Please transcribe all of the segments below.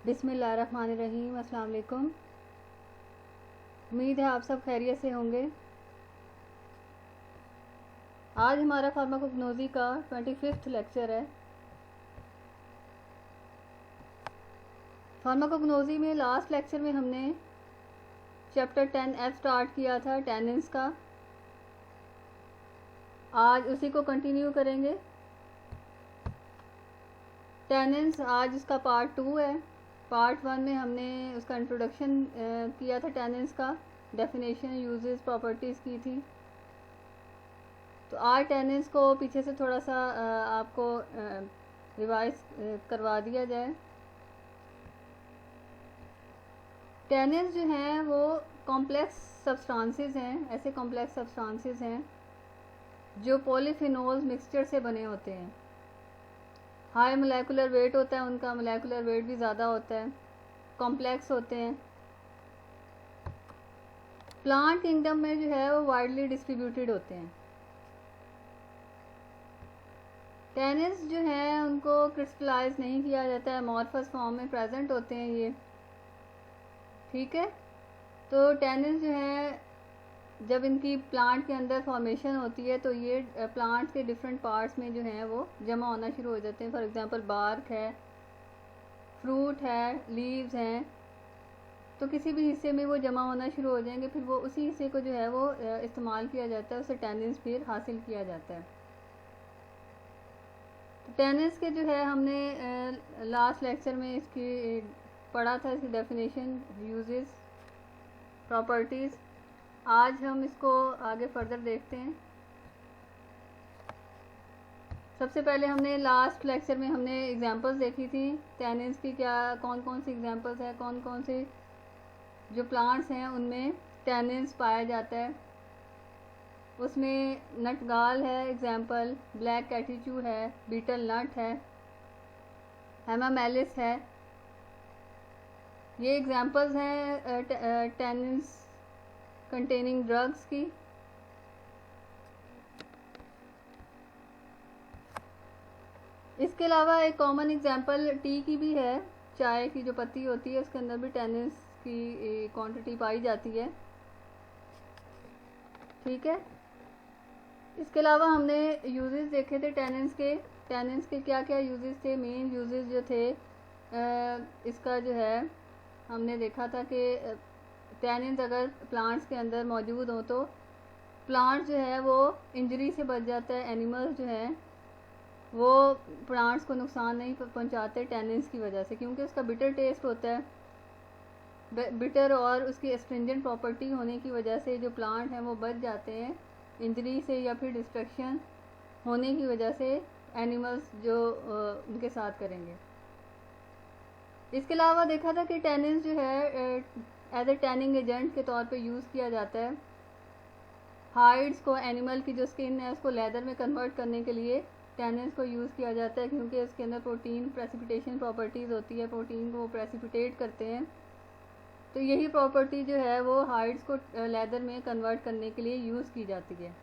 बिस्मिल्लाहिर्रहमानिर्रहीम। अस्सलाम वालेकुम। उम्मीद है आप सब खैरियत से होंगे। आज हमारा फार्माकोग्नोसी का 25वां लेक्चर है। फार्माकोग्नोसी में लास्ट लेक्चर में हमने चैप्टर 10F स्टार्ट किया था, टैनिन्स का। आज उसी को कंटिन्यू करेंगे। टैनिन्स आज उसका पार्ट 2 है। पार्ट 1 में हमने उसका इंट्रोडक्शन किया था, टैनिन्स का डेफिनेशन, यूजेस, प्रॉपर्टीज़ की थी। तो आज टैनिन्स को पीछे से थोड़ा सा आपको रिवाइज करवा दिया जाए। टैनिन्स जो हैं वो कॉम्प्लेक्स सब्सटेंसेस हैं, ऐसे कॉम्प्लेक्स सब्सटेंसेस हैं जो पॉलीफिनोल्स मिक्सचर से बने होते हैं। हाई मोलेकुलर वेट होता है उनका, मोलेकुलर वेट भी ज़्यादा होता है, कॉम्प्लेक्स होते हैं। प्लांट किंगडम में जो है वो वाइडली डिस्ट्रीब्यूटेड होते हैं। टैनिन्स जो हैं उनको क्रिस्टलाइज नहीं किया जाता है, अमॉर्फस फॉर्म में प्रेजेंट होते हैं ये, ठीक है। तो टैनिन्स जो हैं जब इनकी प्लांट के अंदर फॉर्मेशन होती है तो ये प्लांट के डिफरेंट पार्ट्स में जो हैं वो जमा होना शुरू हो जाते हैं। फॉर एग्जांपल बार्क है, फ्रूट है, लीव्स हैं, तो किसी भी हिस्से में वो जमा होना शुरू हो जाएंगे। फिर वो उसी हिस्से को जो है वो इस्तेमाल किया जाता है, उससे टैनिन्स फिर हासिल किया जाता है। तो टैनिन्स के जो है हमने लास्ट लेक्चर में इसकी पढ़ा था, इसकी डेफिनेशन, यूजेस, प्रॉपर्टीज़। आज हम इसको आगे फर्दर देखते हैं। सबसे पहले हमने लास्ट लेक्चर में हमने एग्जांपल्स देखी थी टैनिन्स की, क्या कौन कौन सी एग्जांपल्स हैं, कौन कौन से जो प्लांट्स हैं उनमें टैनिन्स पाया जाता है। उसमें नटगाल है एग्जांपल, ब्लैक कैटीचू है, बीटल नट है, हेमामेलिस है। ये एग्जांपल्स हैं टैनिन्स कंटेनिंग ड्रग्स की। इसके अलावा एक कॉमन एग्जांपल टी की भी है, चाय की जो पत्ती होती है उसके अंदर भी टैनिन्स की क्वांटिटी पाई जाती है, ठीक है। इसके अलावा हमने यूजेस देखे थे टैनिन्स के। टैनिन्स के क्या क्या यूजेस थे, मेन यूजेस जो थे इसका जो है हमने देखा था कि टैनिन्स अगर प्लांट्स के अंदर मौजूद हो तो प्लांट जो है वो इंजरी से बच जाता है। एनिमल्स जो हैं वो प्लांट्स को नुकसान नहीं पहुंचाते टैनिन्स की वजह से, क्योंकि उसका बिटर टेस्ट होता है। बिटर और उसकी एस्ट्रिंजेंट प्रॉपर्टी होने की वजह से जो प्लांट हैं वो बच जाते हैं इंजरी से या फिर डिस्ट्रक्शन होने की वजह से एनिमल्स जो उनके साथ करेंगे। इसके अलावा देखा था कि टैनिन्स जो है एज ए टैनिंग एजेंट के तौर पे यूज़ किया जाता है। हाइड्स को, एनिमल की जो स्किन है उसको लेदर में कन्वर्ट करने के लिए टैनिन्स को यूज़ किया जाता है, क्योंकि उसके अंदर प्रोटीन प्रेसिपिटेशन प्रॉपर्टीज़ होती है, प्रोटीन को प्रेसिपिटेट करते हैं। तो यही प्रॉपर्टी जो है वो हाइड्स को लेदर में कन्वर्ट करने के लिए यूज़ की जाती है।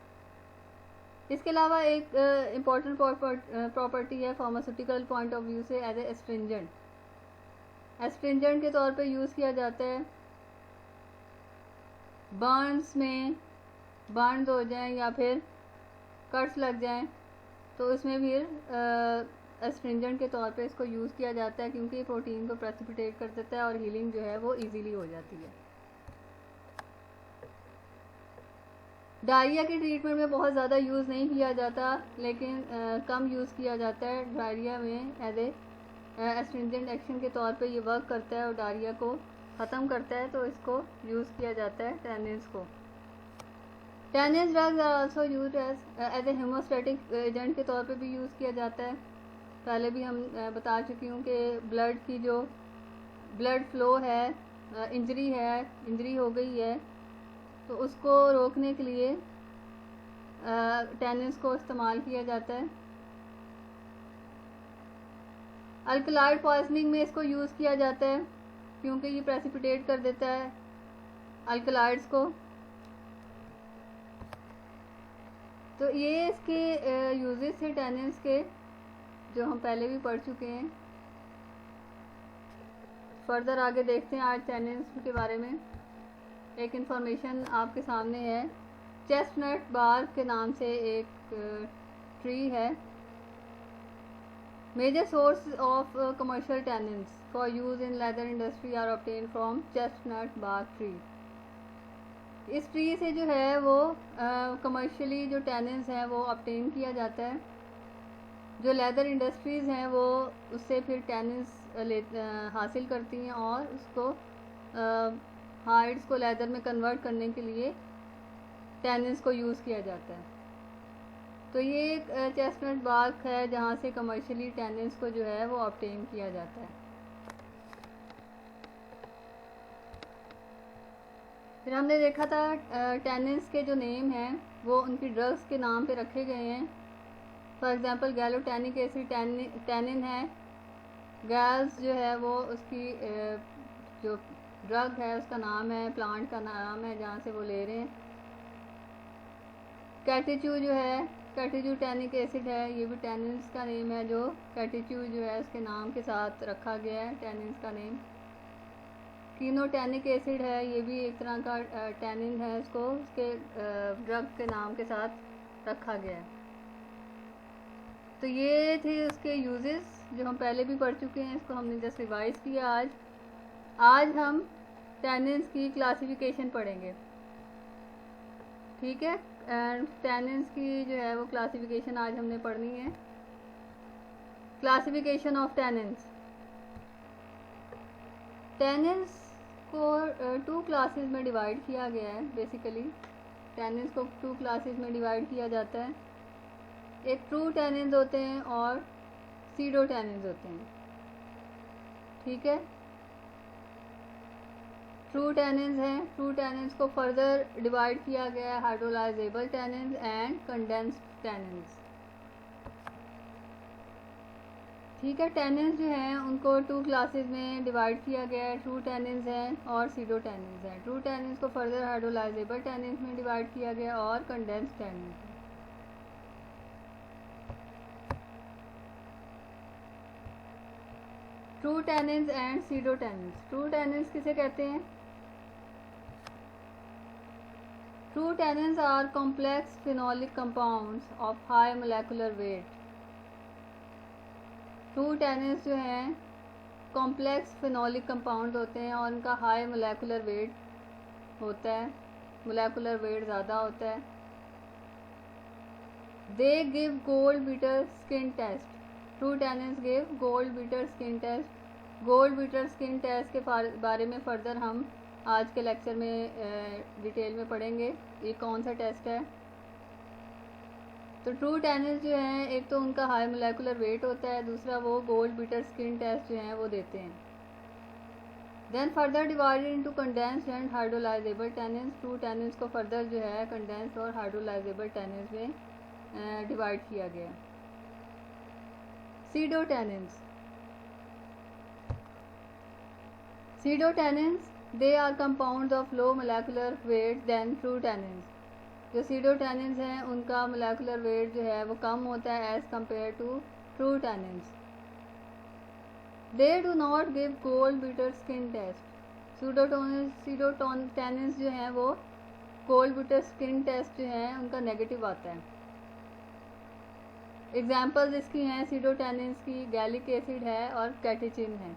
इसके अलावा एक इम्पॉर्टेंट प्रॉपर्टी है फार्मास्यूटिकल पॉइंट ऑफ व्यू से, एज ए एस्ट्रिंजेंट। एस्ट्रिंजेंट के तौर पे यूज़ किया जाता है। बर्न्स में, बर्न्स हो जाएं या फिर कट्स लग जाएं तो उसमें फिर एस्ट्रिंजेंट के तौर पे इसको यूज़ किया जाता है, क्योंकि प्रोटीन को प्रेसिपिटेट कर देता है और हीलिंग जो है वो इजीली हो जाती है। डायरिया के ट्रीटमेंट में बहुत ज़्यादा यूज़ नहीं किया जाता, लेकिन कम यूज़ किया जाता है डायरिया में। एज ए एस्ट्रिंजेंट एक्शन के तौर पे ये वर्क करता है और डायरिया को ख़त्म करता है, तो इसको यूज़ किया जाता है टैनिन्स को। Tannins drugs are also used as a hemostatic agent के तौर पे भी यूज़ किया जाता है। पहले भी हम बता चुकी हूँ कि ब्लड की जो ब्लड फ्लो है, इंजरी हो गई है तो उसको रोकने के लिए टैनिन्स को इस्तेमाल किया जाता है। अल्कलाइड पॉइजनिंग में इसको यूज़ किया जाता है, क्योंकि ये प्रेसिपिटेट कर देता है अल्कलाइड्स को। तो ये इसके यूजेस थे टैनिन्स के, जो हम पहले भी पढ़ चुके हैं। फर्दर आगे देखते हैं आज टैनिन्स के बारे में। एक इन्फॉर्मेशन आपके सामने है। चेस्टनट बार्क के नाम से एक ट्री है। Major source of commercial tannins for use in leather industry are obtain from chestnut bark tree. इस ट्री से जो है वो कमर्शियली जो टैनिन्स हैं वो ऑब्टेन किया जाता है। जो लेदर इंडस्ट्रीज़ हैं वो उससे फिर टैनिन्स हासिल करती हैं और उसको हाइड्स को लेदर में कन्वर्ट करने के लिए टैनिन्स को यूज़ किया जाता है। तो ये एक चेस्टनट बार्क है जहाँ से कमर्शियली टैनिन्स को जो है वो ऑब्टेन किया जाता है। फिर हमने देखा था टैनिन्स के जो नेम हैं वो उनकी ड्रग्स के नाम पे रखे गए हैं। फॉर एग्ज़ाम्पल गैलोटैनिक एसिड टैनिन है। गैस जो है वो उसकी जो ड्रग है उसका नाम है, प्लांट का नाम है जहाँ से वो ले रहे हैं। कैटिचू जो है, कैटिचू टैनिक एसिड है, ये भी टैनिन्स का नेम है। जो कैटिचू जो है उसके नाम के साथ रखा गया है टैनिन्स का नेम। कीनोटैनिक एसिड है, ये भी एक तरह का टैनिन है, उसको उसके ड्रग के नाम के साथ रखा गया है। तो ये थे उसके यूजेस जो हम पहले भी पढ़ चुके हैं, इसको हमने जस्ट रिवाइज किया। आज हम टैनिन्स की क्लासिफिकेशन पढ़ेंगे, ठीक है। एंड टैनिन्स की जो है वो क्लासिफिकेशन आज हमने पढ़नी है। Classification of tannins. टैनिन्स को 2 क्लासेस में डिवाइड किया गया है। बेसिकली टैनिन्स को 2 क्लासेस में डिवाइड किया जाता है। एक ट्रू टैनिन्स होते हैं और सीडो टैनिन्स होते हैं, ठीक है। ट्रू टैनिन्स हैं। ट्रू टैनिन्स को फर्दर डिवाइड किया गया है hydrolysable tannins and condensed tannins, ठीक है। टैनिन्स जो हैं उनको 2 क्लासेस में डिवाइड किया गया है। ट्रू टैनिन्स हैं और सीडो टैनिन्स हैं। ट्रू टैनिन्स को फर्दर हाइड्रोलाइजेबल टैनिन्स में डिवाइड किया गया और condensed tannins. True tannins and pseudo tannins. True tannins किसे कहते हैं? True tannins are complex phenolic compounds of high molecular weight. True tannins जो हैं कॉम्प्लेक्स फिनोलिक कंपाउंड होते हैं और उनका हाई मोलेकुलर वेट होता है, मोलेकुलर वेट ज़्यादा होता है। They give gold beater skin test. True tannins give gold beater skin test. Gold beater skin test के बारे में फर्दर हम आज के लेक्चर में डिटेल में पढ़ेंगे ये कौन सा टेस्ट है। तो ट्रू टैनिन्स जो हैं एक तो उनका हाई मोलेकुलर वेट होता है, दूसरा वो गोल्ड बीटर स्किन टेस्ट जो हैं वो देते हैं। Then further divided into condensed and hydrolysable tannins. True tannins को फर्दर जो है कंडेंस्ड और हाइड्रोलाइजेबल टैनिन्स में डिवाइड किया गया। Pseudo tannins. Pseudo tannins they are compounds of low molecular weight than true tannins. जो सीडो टैनिन्स हैं उनका मोलेकुलर वेट जो है वो कम होता है as compare to true tannins. They do not give gold beater skin test. Pseudo tannins जो हैं वो गोल्ड बीटर स्किन टेस्ट जो है उनका नेगेटिव आता है। एग्जाम्पल्स इसकी हैं सीडो टैनिन्स की गैलिक एसिड है और कैटेचिन है,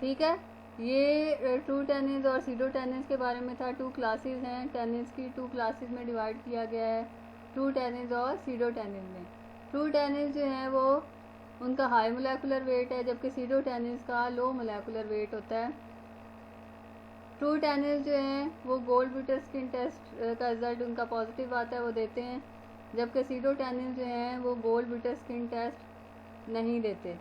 ठीक है। ये ट्रू टैनिन्स और सीडो टैनिन्स के बारे में था। 2 क्लासेस हैं टैनिन्स की, 2 क्लासेस में डिवाइड किया गया है ट्रू टैनिन्स और सीडो टैनिन्स में। ट्रू टैनिन्स जो हैं वो उनका हाई मोलेकुलर वेट है जबकि सीडो टैनिन्स का लो मोलेकुलर वेट होता है। ट्रू टैनिन्स जो हैं वो गोल्ड बीटर स्किन टेस्ट का रिजल्ट उनका पॉजिटिव आता है, वो देते हैं, जबकि सीडो टैनिन्स जो हैं वो गोल्ड बीटर स्किन टेस्ट नहीं देते।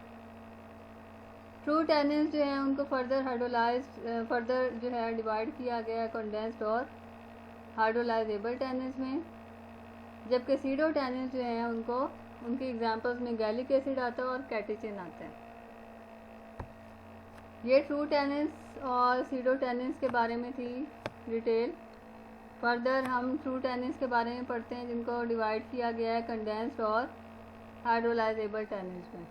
ट्रू टैनिन्स जो हैं उनको फर्दर जो है डिवाइड किया गया है कंडेंस्ड और हाइड्रोलाइजेबल टैनिन्स में, जबकि सीडो टैनिन्स जो हैं उनको उनकी एग्जांपल्स में गैलिक एसिड आता है और कैटेचिन आता है। ये ट्रू टैनिन्स और सीडो टैनिन्स के बारे में थी डिटेल। फर्दर हम ट्रू टैनिन्स के बारे में पढ़ते हैं जिनको डिवाइड किया गया है कंडेंस्ड और हाइड्रोलाइजेबल टैनिन्स में।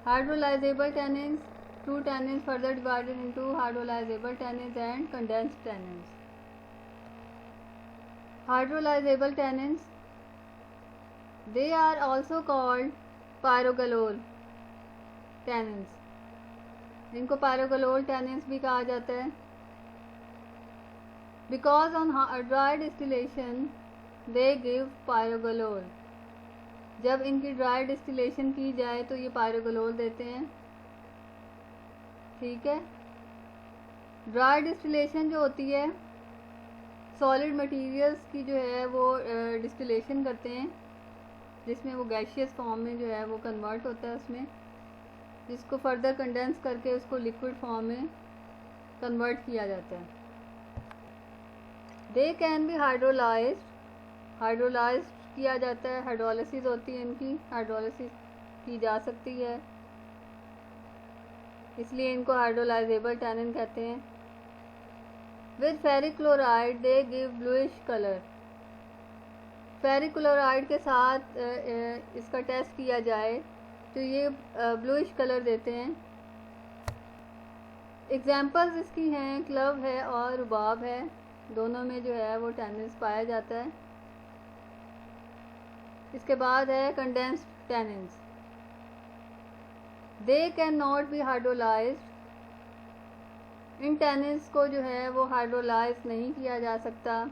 Hydrolyzable tannins, two tannins further divided into hydrolyzable tannins and condensed tannins. Hydrolyzable tannins, they are also called pyrogalol tannins. इनको pyrogalol tannins भी कहा जाता है. Because on dry distillation they give pyrogalol. जब इनकी dry distillation की जाए तो ये पायरोगलोल देते हैं. ठीक है. ड्राई डिस्टिलेशन जो होती है, सॉलिड मटेरियल्स की जो है वो डिस्टिलेशन करते हैं, जिसमें वो गैशियस फॉर्म में जो है वो कन्वर्ट होता है उसमें, जिसको फर्दर कंडेंस करके उसको लिक्विड फॉर्म में कन्वर्ट किया जाता है. दे कैन बी हाइड्रोलाइज्ड किया जाता है. हाइड्रोलिसिस होती है इनकी, हाइड्रोलिसिस की जा सकती है, इसलिए इनको हाइड्रोलाइजेबल टैनिन कहते हैं. With ferric chloride they give bluish colour. Ferric chloride के साथ इसका टेस्ट किया जाए तो ये ब्लूइश कलर देते हैं. एग्जाम्पल्स इसकी हैं क्लव है और रुबाब है, दोनों में जो है वो टैनिन्स पाया जाता है. इसके बाद है condensed tannins. They can not be hydrolysed. इन टैनिन्स को जो है वो हाइड्रोलाइज नहीं किया जा सकता.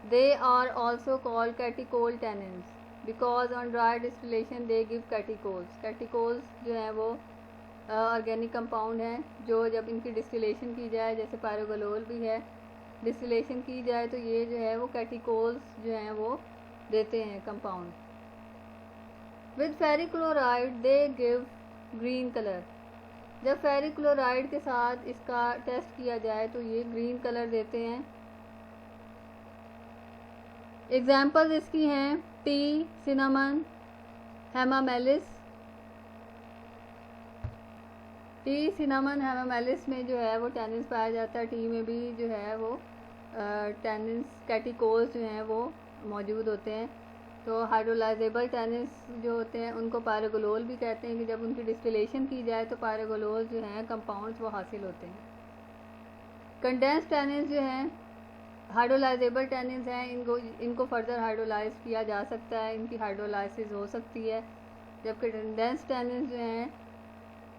They are also called catechol tannins because on dry distillation they give catechols. Catechols जो है वो ऑर्गेनिक कंपाउंड हैं, जो जब इनकी डिस्टिलेशन की जाए, जैसे पायरोगलोल भी है, डिस्टिलेशन की जाए तो ये जो है वो कैटिकोल्स जो हैं वो देते हैं compound. With ferric chloride they give green colour. जब फेरिक क्लोराइड के साथ इसका टेस्ट किया जाए तो ये ग्रीन कलर देते हैं. एग्जाम्पल्स इसकी हैं T, cinnamon, hamamelis. T, cinnamon, hamamelis में जो है वो टैनिन्स पाया जाता है. टी में भी जो है वो टैनिन्स, कैटिकोल्स जो हैं वो मौजूद होते हैं. तो हाइड्रोलाइजेबल टैनिन्स जो होते हैं उनको पायरोगलोल भी कहते हैं कि जब उनकी डिस्टिलेशन की जाए तो पायरोगलोल जो हैं कंपाउंड्स वो हासिल होते हैं. कंडेंस्ड टैनिन्स जो हैं हाइड्रोलाइजेबल टैनिन्स हैं, इनको फर्दर हाइड्रोलाइज किया जा सकता है, इनकी हाइड्रोलाइसिस हो सकती है. जबकि कंडेंस्ड टैनिन्स जो हैं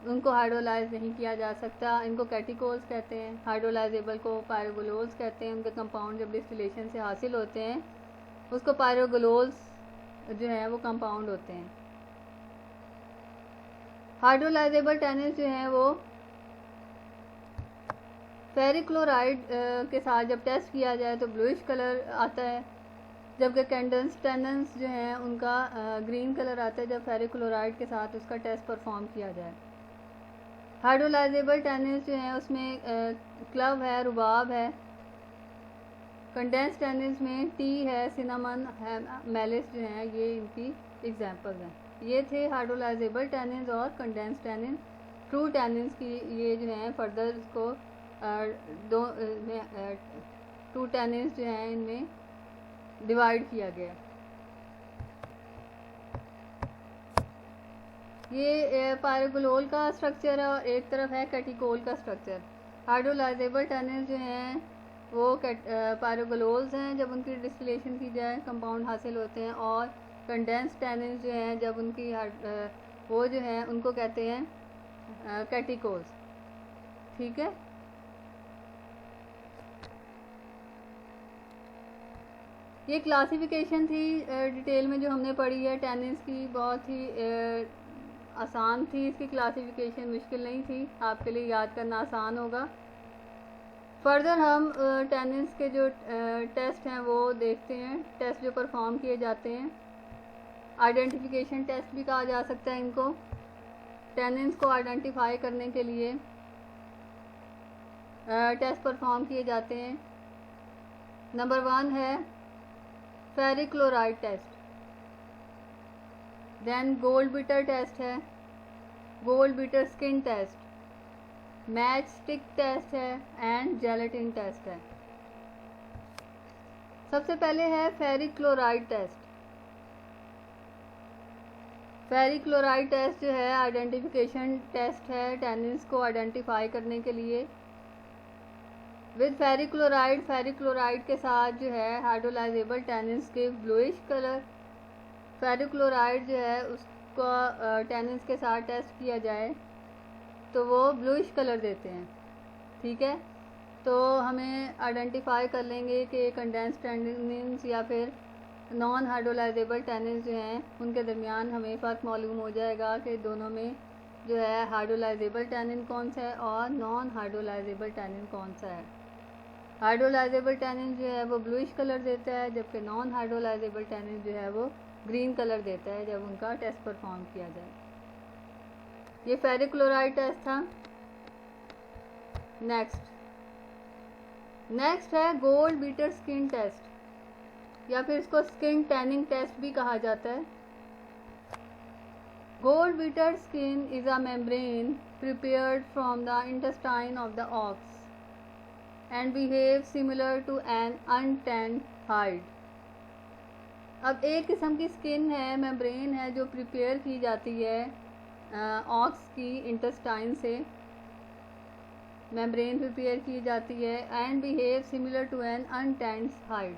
उनको हाइड्रोलाइज नहीं किया जा सकता. इनको कैटिकोल्स कहते हैं. हाइड्रोलाइजेबल को पायरोगलोल्स कहते हैं. उनके कंपाउंड जब डिस्टिलेशन से हासिल होते हैं उसको पायरोगलोल्स जो है वो कंपाउंड होते हैं. हाइड्रोलाइजेबल टैनिन्स जो हैं वो फेरिक क्लोराइड के साथ जब टेस्ट किया जाए तो ब्लूइश कलर आता है, जबकि कंडेंस्ड टैनिन्स जो हैं उनका ग्रीन कलर आता है जब फेरिक क्लोराइड के साथ उसका टेस्ट परफॉर्म किया जाए. हाइड्रोलाइजेबल टैनिन्स जो हैं उसमें क्लव है, रुबाब है. कंडेंस्ड टैनिन्स में टी है, सिनामन, मेलिस जो हैं ये इनकी एग्जांपल्स हैं. ये थे हाइड्रोलाइजेबल टैनिन्स और कंडेंस्ड टैनिन. ट्रू टैनिन्स की ये जो हैं फर्दर इसको ट्रू टैनिन्स जो हैं इनमें डिवाइड किया गया. ये पायरोगलोल का स्ट्रक्चर है और एक तरफ है कैटिकोल का स्ट्रक्चर. हाइड्रोलाइजेबल टैनिन्स जो हैं वो पायरोगलोल्स हैं, जब उनकी डिस्टिलेशन की जाए कंपाउंड हासिल होते हैं. और कंडेंस्ड टैनिन्स जो हैं जब उनकी वो जो हैं उनको कहते हैं कैटिकोल्स. ठीक है. ये क्लासिफिकेशन थी डिटेल में जो हमने पढ़ी है टैनिन्स की. बहुत ही आसान थी इसकी क्लासिफिकेशन, मुश्किल नहीं थी. आपके लिए याद करना आसान होगा. फर्दर हम टैनिन्स के जो टेस्ट हैं वो देखते हैं. टेस्ट जो परफॉर्म किए जाते हैं, आइडेंटिफिकेशन टेस्ट भी कहा जा सकता है इनको. टैनिन्स को आइडेंटिफाई करने के लिए टेस्ट परफॉर्म किए जाते हैं. नंबर 1 है ferric chloride test. Then gold beater test है, gold beater skin test, match stick test है एंड जेलेटिन टेस्ट है. सबसे पहले है ferric chloride test. Ferric chloride test जो है आइडेंटिफिकेशन टेस्ट है टैनिन्स को आइडेंटिफाई करने के लिए। विद फेरिक क्लोराइड के साथ जो है हाइड्रोलाइजेबल टैनिन्स के ब्लूइश कलर। फेरिक क्लोराइड जो है उसका टैनिन्स के साथ टेस्ट किया जाए तो वो ब्लूइश कलर देते हैं। ठीक है, तो हमें आइडेंटिफाई कर लेंगे कि कंडेंस टैनिन्स या फिर नॉन हाइड्रोलाइजेबल टैनिन्स जो हैं उनके दरमियान हमें फ़र्क मालूम हो जाएगा कि दोनों में जो है हाइड्रोलाइजेबल टैनिन कौन सा है और नॉन हाइड्रोलाइजेबल टैनिन कौन सा है। हाइड्रोलाइजेबल टैनिन जो है वो ब्लूइश कलर देता है, जबकि नॉन हाइड्रोलाइजेबल टैनिन जो है वो ग्रीन कलर देता है जब उनका टेस्ट परफॉर्म किया जाए। ये फेरिक क्लोराइड टेस्ट था। नेक्स्ट है गोल्ड बीटर स्किन टेस्ट या फिर इसको स्किन टैनिंग टेस्ट भी कहा जाता है। Gold beater skin is a membrane prepared from the intestine of the ox and behave similar to an untanned hide. अब एक किस्म की स्किन है, मेम्ब्रेन है जो प्रिपेयर की जाती है ऑक्स की इंटेस्टाइन से। मेम्ब्रेन प्रिपेयर की जाती है and behave similar to an untanned hide.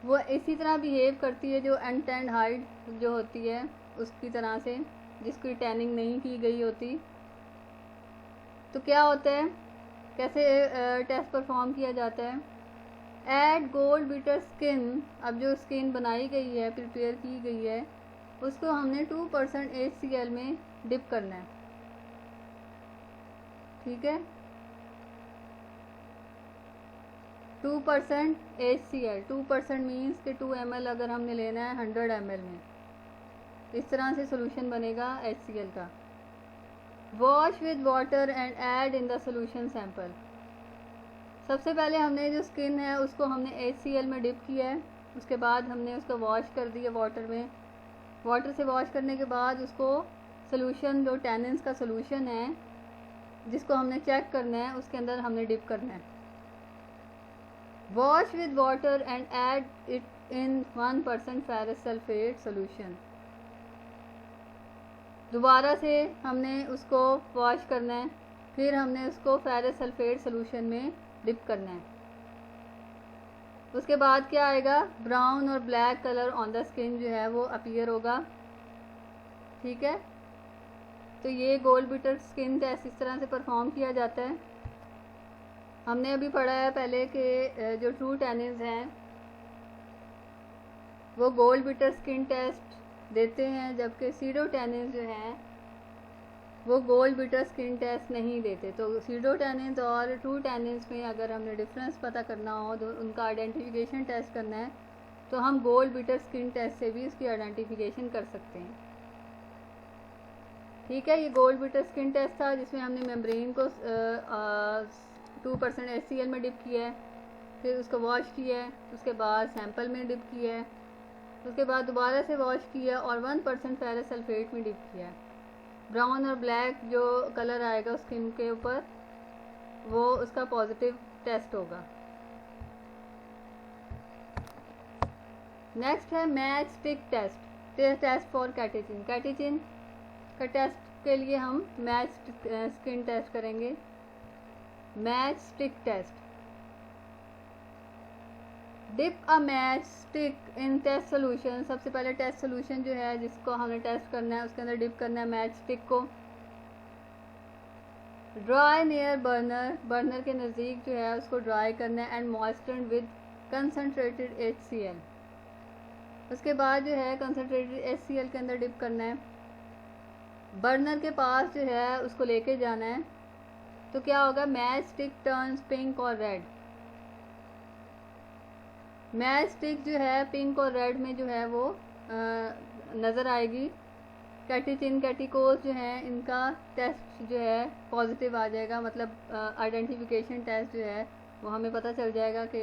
वो इसी तरह बिहेव करती है जो अनटैंड हाइड जो होती है उसकी तरह से, जिसकी टैनिंग नहीं की गई होती। तो क्या होता है, कैसे टेस्ट परफॉर्म किया जाता है। ऐड गोल्ड बीटर स्किन, अब जो स्किन बनाई गई है प्रिपेयर की गई है उसको हमने 2% HCl में डिप करना है। ठीक है, 2% HCl, 2% मीन्स कि 2 ml अगर हमने लेना है 100 ml में, इस तरह से सोल्यूशन बनेगा HCl का। Wash with water and add in the solution sample. सबसे पहले हमने जो स्किन है उसको हमने HCl में डिप किया है, उसके बाद हमने उसको वॉश कर दिया वाटर में। वाटर से वॉश करने के बाद उसको सोल्यूशन जो टैनिन्स का सोल्यूशन है जिसको हमने चेक करना है उसके अंदर हमने डिप करना है। Wash with water and add it in 1% ferrous sulphate solution. दोबारा से हमने उसको वॉश करना है, फिर हमने उसको फेरस सल्फेट सोल्यूशन में डिप करना है। उसके बाद क्या आएगा, ब्राउन और black colour on the skin जो है वो अपीयर होगा। ठीक है, तो ये गोल्ड बीटर स्किन टेस्ट इस तरह से परफॉर्म किया जाता है। हमने अभी पढ़ा है पहले कि जो ट्रू टैनिन्स हैं वो गोल्ड बीटर स्किन टेस्ट देते हैं, जबकि सीडो टैनिन्स जो हैं वो गोल्ड बीटर स्किन टेस्ट नहीं देते। तो सीडो टैनिन्स और ट्रू टैनिन्स में अगर हमने डिफरेंस पता करना हो तो उनका आइडेंटिफिकेशन टेस्ट करना है तो हम गोल्ड बीटर स्किन टेस्ट से भी उसकी आइडेंटिफिकेशन कर सकते हैं। ठीक है, ये गोल्ड बीटर स्किन टेस्ट था जिसमें हमने मेम्ब्रेन को 2% HCl में डिप किया है, फिर उसको वॉश किया है, उसके बाद सैंपल में डिप किया है, उसके बाद दोबारा से वॉश किया और 1% फेरस सल्फेट में डिप किया है। ब्राउन और ब्लैक जो कलर आएगा स्किन के ऊपर वो उसका पॉजिटिव टेस्ट होगा। नेक्स्ट है match stick test for catechin. Catechin का टेस्ट के लिए हम मैच स्किन टेस्ट करेंगे। Match stick test, dip a match stick in test solution. सबसे पहले टेस्ट सोल्यूशन जो है जिसको हमने टेस्ट करना है उसके अंदर डिप करना है मैच स्टिक को। ड्राई नियर बर्नर के नज़दीक जो है उसको ड्राई करना है and moisture with concentrated HCl। उसके बाद जो है कंसनट्रेटेड HCl के अंदर डिप करना है। बर्नर के पास जो है उसको लेके जाना है, तो क्या होगा, मैच स्टिक टर्न्स पिंक और रेड। मैच स्टिक जो है पिंक और रेड में जो है वो नज़र आएगी। कैटेचिन कैटिकोज जो है इनका टेस्ट जो है पॉजिटिव आ जाएगा, मतलब आइडेंटिफिकेशन टेस्ट जो है वो हमें पता चल जाएगा कि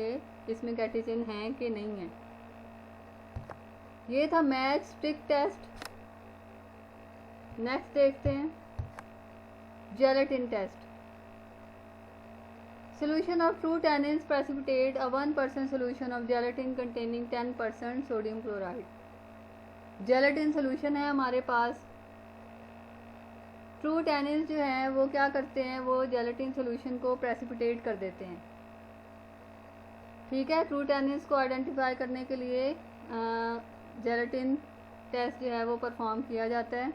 इसमें कैटेचिन है कि नहीं है। ये था मैच स्टिक टेस्ट। नेक्स्ट देखते हैं gelatin test. Solution of true tannins precipitate a 1% solution of gelatin containing 10% sodium chloride. Gelatin solution है हमारे पास। ट्रू टैनिन्स जो हैं वो क्या करते हैं, वो जेलेटिन सोल्यूशन को प्रेसिपिटेट कर देते हैं। ठीक है, ट्रू टैनिन्स को आइडेंटिफाई करने के लिए जेलेटिन टेस्ट जो है वो परफॉर्म किया जाता है।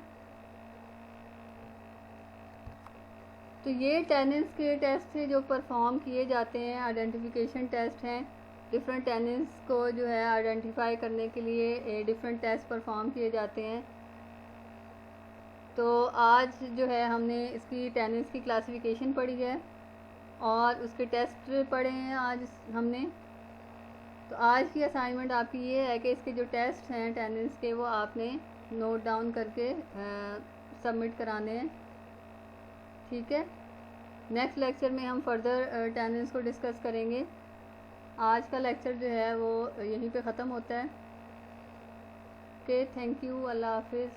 तो ये टैनिन्स के टेस्ट जो परफॉर्म किए जाते हैं, आइडेंटिफिकेशन टेस्ट हैं। डिफरेंट टैनिन्स को जो है आइडेंटिफाई करने के लिए डिफरेंट टेस्ट परफॉर्म किए जाते हैं। तो आज जो है हमने इसकी टैनिन्स की क्लासिफिकेशन पढ़ी है और उसके टेस्ट पढ़े हैं आज हमने। तो आज की असाइनमेंट आपकी ये है कि इसके जो टेस्ट हैं टैनिन्स के, वो आपने नोट डाउन करके सबमिट कराने हैं। ठीक है, नेक्स्ट लेक्चर में हम फर्दर टैनिन्स को डिस्कस करेंगे। आज का लेक्चर जो है वो यहीं पे ख़त्म होता है। ओके, थैंक यू, अल्लाह हाफिज़।